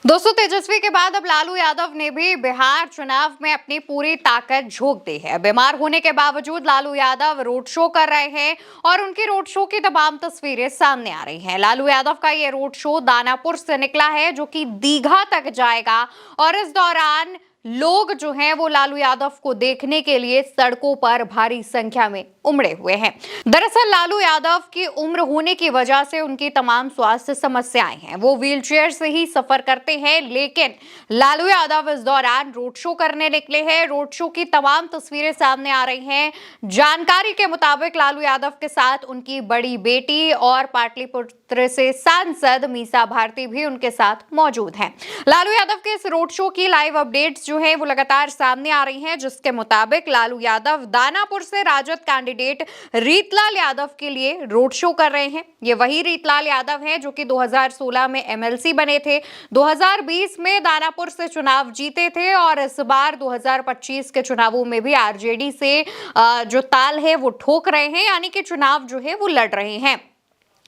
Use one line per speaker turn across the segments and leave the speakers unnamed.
दोस्तों, तेजस्वी के बाद अब लालू यादव ने भी बिहार चुनाव में अपनी पूरी ताकत झोंक दी है। बीमार होने के बावजूद लालू यादव रोड शो कर रहे हैं और उनकी रोड शो की तमाम तस्वीरें सामने आ रही हैं। लालू यादव का ये रोड शो दानापुर से निकला है, जो कि दीघा तक जाएगा और इस दौरान लोग जो हैं वो लालू यादव को देखने के लिए सड़कों पर भारी संख्या में उमड़े हुए हैं। दरअसल लालू यादव की उम्र होने की वजह से उनकी तमाम स्वास्थ्य समस्याएं हैं। वो व्हीलचेयर से ही सफर करते हैं, लेकिन लालू यादव इस दौरान रोड शो करने निकले हैं। रोड शो की तमाम तस्वीरें सामने आ रही हैं। जानकारी के मुताबिक लालू यादव के साथ उनकी बड़ी बेटी और पाटलिपुत्र से सांसद मीसा भारती भी उनके साथ मौजूद हैं। लालू यादव के इस रोड शो की लाइव अपडेट्स जो है वो लगातार सामने आ रही हैं, जिसके मुताबिक लालू यादव दानापुर से राजद कैंडिडेट रीतलाल यादव के लिए रोड शो कर रहे हैं। ये वही रीतलाल यादव हैं जो कि 2016 में एमएलसी बने थे, 2020 में दानापुर से चुनाव जीते थे और इस बार 2025 के चुनावों में भी आरजेडी से जो ताल है वो ठोक रहे हैं, यानी कि चुनाव जो है वो लड़ रहे हैं।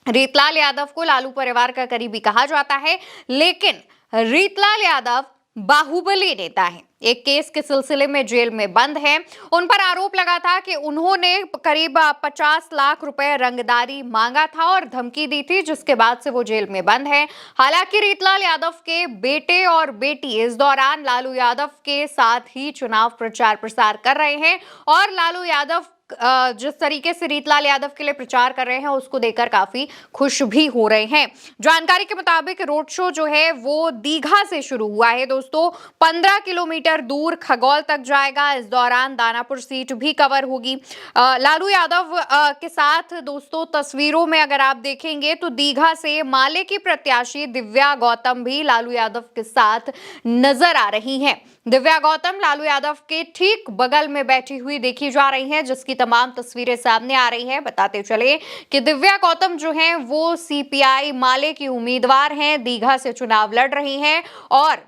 रीतलाल यादव को लालू परिवार का करीबी कहा जाता है, लेकिन रीतलाल यादव बाहुबली नेता है। एक केस के सिलसिले में जेल में बंद है। उन पर आरोप लगा था कि उन्होंने करीब 50 लाख रुपए रंगदारी मांगा था और धमकी दी थी, जिसके बाद से वो जेल में बंद है। हालांकि रीतलाल यादव के बेटे और बेटी इस दौरान लालू यादव के साथ ही चुनाव प्रचार प्रसार कर रहे हैं और लालू यादव जिस तरीके से रीतलाल यादव के लिए प्रचार कर रहे हैं उसको देखकर काफी खुश भी हो रहे हैं। जानकारी के मुताबिक रोड शो जो है वो दीघा से शुरू हुआ है दोस्तों, 15 किलोमीटर दूर खगौल तक जाएगा। इस दौरान दानापुर सीट भी कवर होगी। लालू यादव के साथ दोस्तों तस्वीरों में अगर आप देखेंगे तो दीघा से माले की प्रत्याशी दिव्या गौतम भी लालू यादव के साथ नजर आ रही हैं। दिव्या गौतम लालू यादव के ठीक बगल में बैठी हुई देखी जा रही हैं, जिसकी तमाम तस्वीरें सामने आ रही हैं। बताते चले कि दिव्या गौतम जो हैं वो सीपीआई माले की उम्मीदवार हैं, दीघा से चुनाव लड़ रही हैं और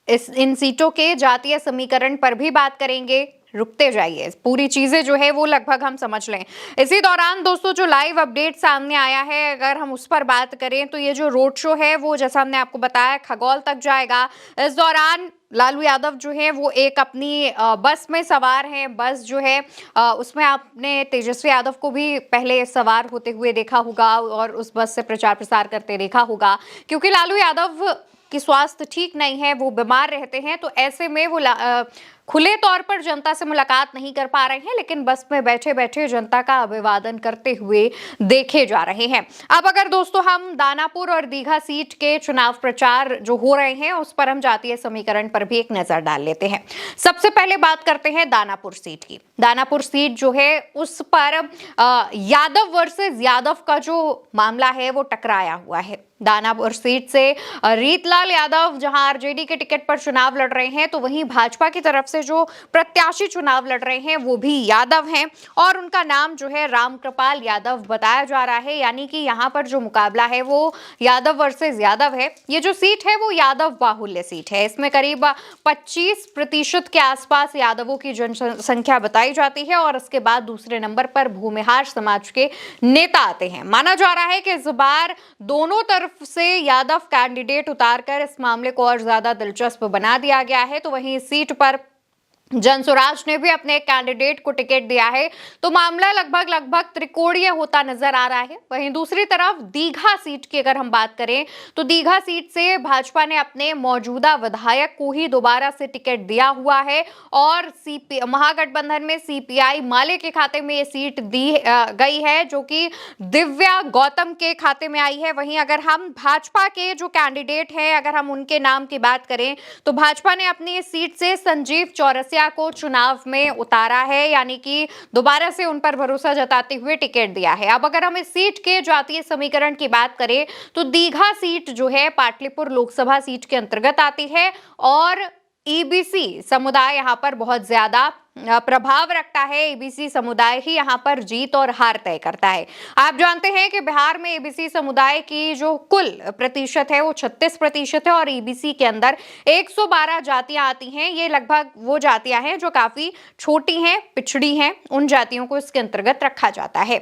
इन सीटों के जातीय समीकरण पर भी बात करेंगे। रुकते जाइए, पूरी चीजें जो है वो लगभग हम समझ लें। इसी दौरान दोस्तों जो लाइव अपडेट सामने आया है, अगर हम उस पर बात करें तो ये जो रोड शो है वो जैसा हमने आपको बताया खगौल तक जाएगा। इस दौरान लालू यादव जो है वो एक अपनी बस में सवार हैं। बस जो है उसमें आपने तेजस्वी यादव को भी पहले सवार होते हुए देखा होगा और उस बस से प्रचार प्रसार करते देखा होगा, क्योंकि लालू यादव की स्वास्थ्य ठीक नहीं है, वो बीमार रहते हैं, तो ऐसे में वो खुले तौर पर जनता से मुलाकात नहीं कर पा रहे हैं, लेकिन बस में बैठे बैठे जनता का अभिवादन करते हुए देखे जा रहे हैं। अब अगर दोस्तों हम दानापुर और दीघा सीट के चुनाव प्रचार जो हो रहे हैं उस पर हम जातीय समीकरण पर भी एक नजर डाल लेते हैं। सबसे पहले बात करते हैं दानापुर सीट की। दानापुर सीट जो है उस पर यादव वर्सेस यादव का जो मामला है वो टकराया हुआ है। दानापुर सीट से रीतलाल यादव जहां आरजेडी के टिकट पर चुनाव लड़ रहे हैं, तो वहीं भाजपा की तरफ से जो प्रत्याशी चुनाव लड़ रहे हैं वो भी यादव हैं और उनका नाम जो है रामकृपाल यादव बताया जा रहा है। यानी कि यहाँ पर जो मुकाबला है वो यादव वर्सेस यादव है। ये जो सीट है वो यादव बाहुल्य सीट है। इसमें करीब 25% के आसपास यादवों की जनसंख्या बताई जाती है और इसके बाद दूसरे नंबर पर भूमिहार समाज के नेता आते हैं। माना जा रहा है कि इस बार दोनों तरफ से यादव कैंडिडेट उतारकर इस मामले को और ज्यादा दिलचस्प बना दिया गया है। तो वहीं इस सीट पर जनसुराज ने भी अपने कैंडिडेट को टिकट दिया है, तो मामला लगभग त्रिकोणीय होता नजर आ रहा है। वहीं दूसरी तरफ दीघा सीट की अगर हम बात करें तो दीघा सीट से भाजपा ने अपने मौजूदा विधायक को ही दोबारा से टिकट दिया हुआ है और महागठबंधन में सीपीआई माले के खाते में ये सीट दी गई है, जो कि दिव्या गौतम के खाते में आई है। वहीं अगर हम भाजपा के जो कैंडिडेट हैं अगर हम उनके नाम की बात करें तो भाजपा ने अपनी इस सीट से संजीव चौरसिया को चुनाव में उतारा है, यानी कि दोबारा से उन पर भरोसा जताते हुए टिकट दिया है। अब अगर हम इस सीट के जातीय समीकरण की बात करें तो दीघा सीट जो है पाटलिपुत्र लोकसभा सीट के अंतर्गत आती है और ईबीसी समुदाय यहां पर बहुत ज्यादा प्रभाव रखता है। एबीसी समुदाय ही यहां पर जीत और हार तय करता है। आप जानते हैं कि बिहार में एबीसी समुदाय की जो कुल प्रतिशत है वो 36% है और एबीसी के अंदर 112 जातियां आती हैं। ये लगभग वो जातियां हैं जो काफी छोटी हैं, पिछड़ी हैं, उन जातियों को इसके अंतर्गत रखा जाता है।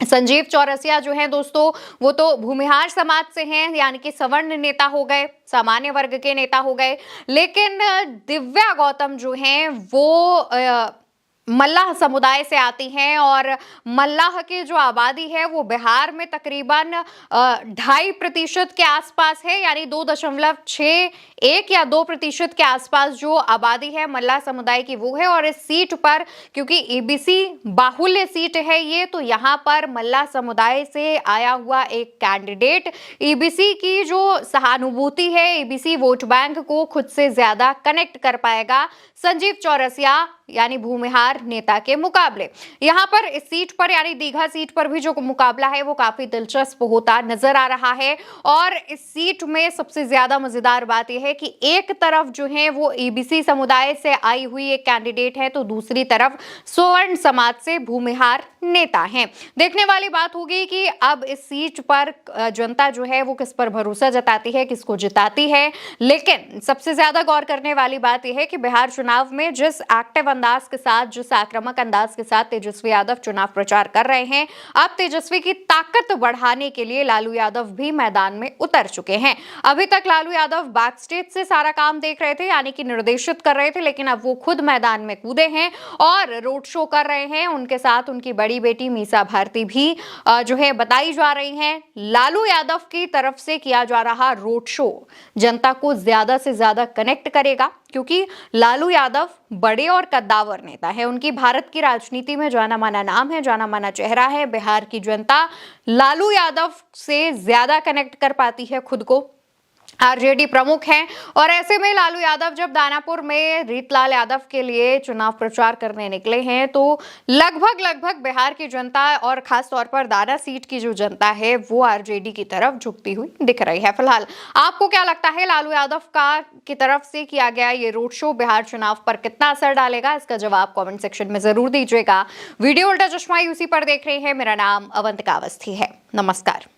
संजीव चौरसिया जो है दोस्तों, वो तो भूमिहार समाज से हैं, यानी कि सवर्ण नेता हो गए, सामान्य वर्ग के नेता हो गए। लेकिन दिव्या गौतम जो हैं वो मल्लाह समुदाय से आती हैं, और मल्लाह की जो आबादी है वो बिहार में तकरीबन 2.5% के आसपास है, यानी 2.61 या 2% के आसपास जो आबादी है मल्लाह समुदाय की वो है। और इस सीट पर, क्योंकि ईबीसी बाहुल्य सीट है ये, तो यहाँ पर मल्लाह समुदाय से आया हुआ एक कैंडिडेट ईबीसी की जो सहानुभूति है, ईबीसी वोट बैंक को खुद से ज्यादा कनेक्ट कर पाएगा संजीव चौरसिया यानी भूमिहार नेता के मुकाबले। यहाँ पर इस सीट पर, यानी दीघा सीट पर भी जो मुकाबला है वो काफी दिलचस्प होता नजर आ रहा है। और इस सीट में सबसे ज्यादा मजेदार बात यह है कि एक तरफ जो है वो ईबीसी समुदाय से आई हुई एक कैंडिडेट है, तो दूसरी तरफ स्वर्ण समाज से भूमिहार नेता हैं। देखने वाली बात होगी कि अब इस सीट पर जनता जो है वो किस पर भरोसा जताती है, किसको जिताती है। लेकिन सबसे ज्यादा गौर करने वाली बात यह है कि बिहार चुनाव में जिस एक्टिव अंदाज के साथ, जिस आक्रामक अंदाज के साथ तेजस्वी यादव चुनाव प्रचार कर रहे हैं, अब तेजस्वी की ताकत बढ़ाने के लिए लालू यादव भी मैदान में उतर चुके हैं। अभी तक लालू यादव बैक स्टेज से सारा काम देख रहे थे, यानी कि निर्देशित कर रहे थे, लेकिन अब वो खुद मैदान में कूदे हैं और रोड शो कर रहे हैं। उनके साथ उनकी बड़ी बेटी मीसा भारती भी जो है बताई जा रही हैं। लालू यादव की तरफ से किया जा रहा रोड शो जनता को ज्यादा से ज्यादा कनेक्ट करेगा, क्योंकि लालू यादव बड़े और कद्दावर नेता है। उनकी भारत की राजनीति में जाना माना नाम है, जाना माना चेहरा है। बिहार की जनता लालू यादव से ज्यादा कनेक्ट कर पाती है खुद को। आरजेडी प्रमुख हैं, और ऐसे में लालू यादव जब दानापुर में रीतलाल यादव के लिए चुनाव प्रचार करने निकले हैं, तो लगभग बिहार की जनता और खास तौर पर दाना सीट की जो जनता है वो आरजेडी की तरफ झुकती हुई दिख रही है। फिलहाल आपको क्या लगता है, लालू यादव की तरफ से किया गया ये रोड शो बिहार चुनाव पर कितना असर डालेगा? इसका जवाब कॉमेंट सेक्शन में जरूर दीजिएगा। वीडियो उल्टा चश्मा यूसी पर देख रहे हैं। मेरा नाम अवंतिका अवस्थी है। नमस्कार।